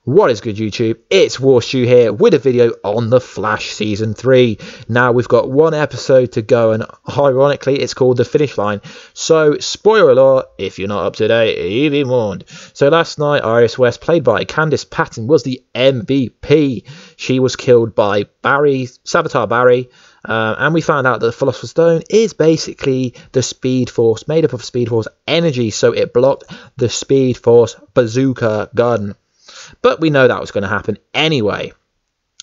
What is good, YouTube? It's Warstu here with a video on The Flash Season 3. Now, we've got one episode to go, and ironically, it's called The Finish Line. So, spoiler alert, if you're not up to date, you've been warned. So, last night, Iris West, played by Candice Patton, was the MVP. She was killed by Savitar Barry. And we found out that the Philosopher's Stone is basically the Speed Force, made up of Speed Force energy, so it blocked the Speed Force bazooka gun. But we know that was going to happen anyway.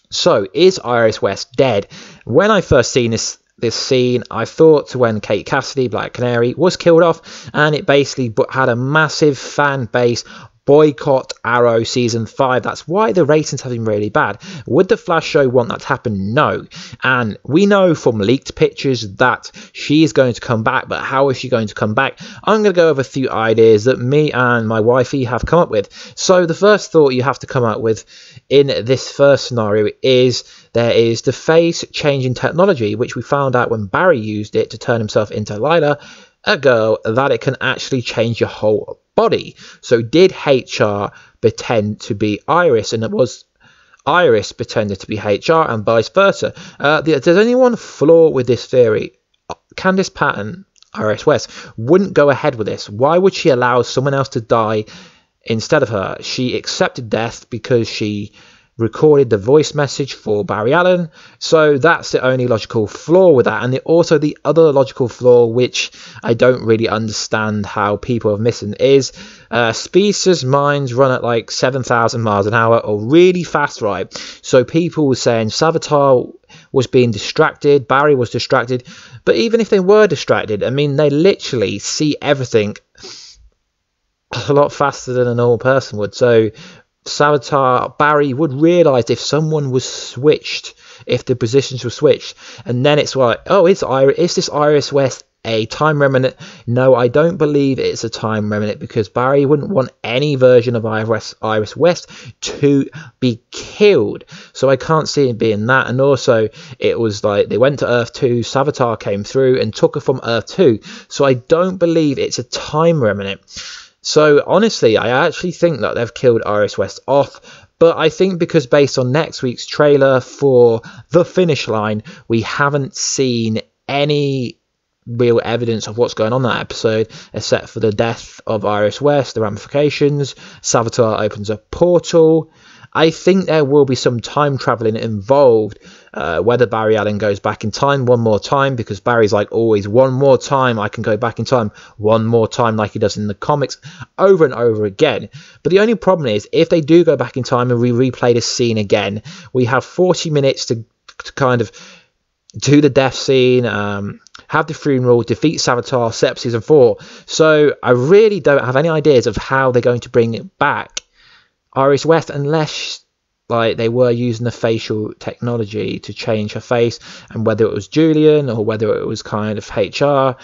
So, is Iris West dead? When I first seen this scene, I thought when Kate Cassidy, Black Canary, was killed off, and it basically had a massive fan base. Boycott Arrow Season 5. That's why the ratings have been really bad. Would the Flash show want that to happen? No. And we know from leaked pictures that she is going to come back, but how is she going to come back? I'm going to go over a few ideas that me and my wifey have come up with. So the first thought you have to come up with in this first scenario is there is the face changing technology, which we found out when Barry used it to turn himself into Lila, a girl, that it can actually change your whole body. So did HR pretend to be Iris, and it was Iris pretended to be HR, and vice versa? There's only one flaw with this theory. Candice Patton, Iris West, wouldn't go ahead with this. Why would she allow someone else to die instead of her? She accepted death because she recorded the voice message for Barry Allen, so that's the only logical flaw with that. And also the other logical flaw, which I don't really understand how people have missed, is speedsters' minds run at like 7,000 miles an hour, or really fast, right? So people were saying Savitar was being distracted, Barry was distracted, but even if they were distracted, I mean, they literally see everything a lot faster than a normal person would. So Savitar Barry would realise if someone was switched, if the positions were switched, and then it's like, oh, is this Iris West a time remnant? No, I don't believe it's a time remnant, because Barry wouldn't want any version of Iris West to be killed. So I can't see it being that. And also, it was like they went to Earth 2, Savitar came through and took her from Earth 2. So I don't believe it's a time remnant. So honestly, I actually think that they've killed Iris West off. But I think because based on next week's trailer for The Finish Line, we haven't seen any real evidence of what's going on in that episode, except for the death of Iris West, the ramifications. Savitar opens a portal. I think there will be some time traveling involved, whether Barry Allen goes back in time one more time, because Barry's like always, one more time, I can go back in time, one more time, like he does in the comics, over and over again. But the only problem is, if they do go back in time and we replay this scene again, we have 40 minutes to kind of do the death scene, have the funeral, defeat Savitar, set up Season 4. So I really don't have any ideas of how they're going to bring it back, Iris West, unless like they were using the facial technology to change her face, and whether it was Julian or whether it was kind of HR.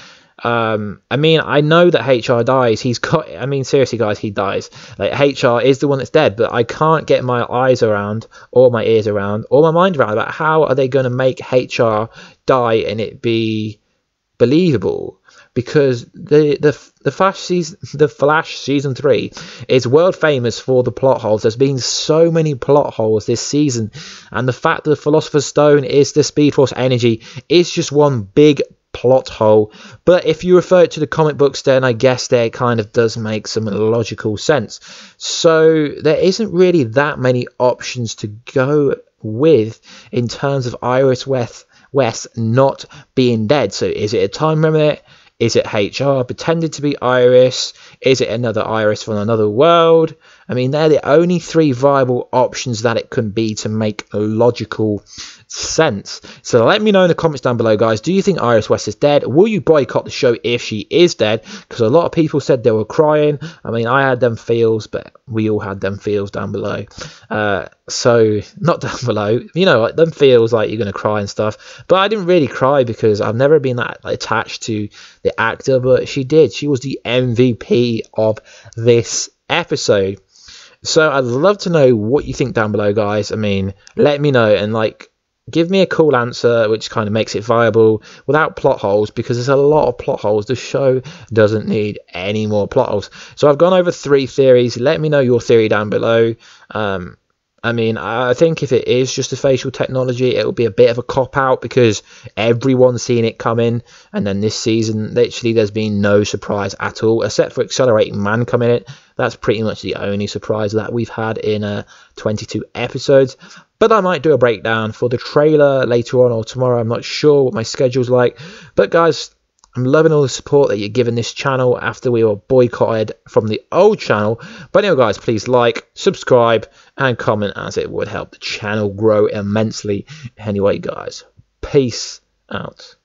I mean, I know that HR dies. I mean, seriously, guys, he dies. Like, HR is the one that's dead, but I can't get my eyes around, or my ears around, or my mind around about how are they going to make HR die and it be believable. Because the Flash Season 3 is world famous for the plot holes. There's been so many plot holes this season, and the fact that the Philosopher's Stone is the Speed Force energy is just one big plot hole. But if you refer to the comic books, then I guess there kind of does make some logical sense. So there isn't really that many options to go with in terms of Iris West not being dead. So is it a time remnant? Is it HR pretended to be Iris? Is it another Iris from another world? I mean, they're the only three viable options that it can be to make logical sense. So let me know in the comments down below, guys. Do you think Iris West is dead? Will you boycott the show if she is dead? Because a lot of people said they were crying. I mean, I had them feels, but we all had them feels down below. So not down below, you know, like them feels like you're going to cry and stuff. But I didn't really cry because I've never been that attached to the actor, but she did. She was the MVP of this episode. So I'd love to know what you think down below, guys. I mean, let me know, and like, give me a cool answer which kind of makes it viable without plot holes, because there's a lot of plot holes. The show doesn't need any more plot holes. So I've gone over 3 theories. Let me know your theory down below. I mean, I think if it is just a facial technology, it will be a bit of a cop-out, because everyone's seen it coming. And then this season, literally, there's been no surprise at all, except for Accelerating Man coming in. That's pretty much the only surprise that we've had in 22 episodes. But I might do a breakdown for the trailer later on or tomorrow. I'm not sure what my schedule's like. But guys, I'm loving all the support that you're giving this channel after we were boycotted from the old channel. But anyway, guys, please like, subscribe, and comment, as it would help the channel grow immensely. Anyway, guys, peace out.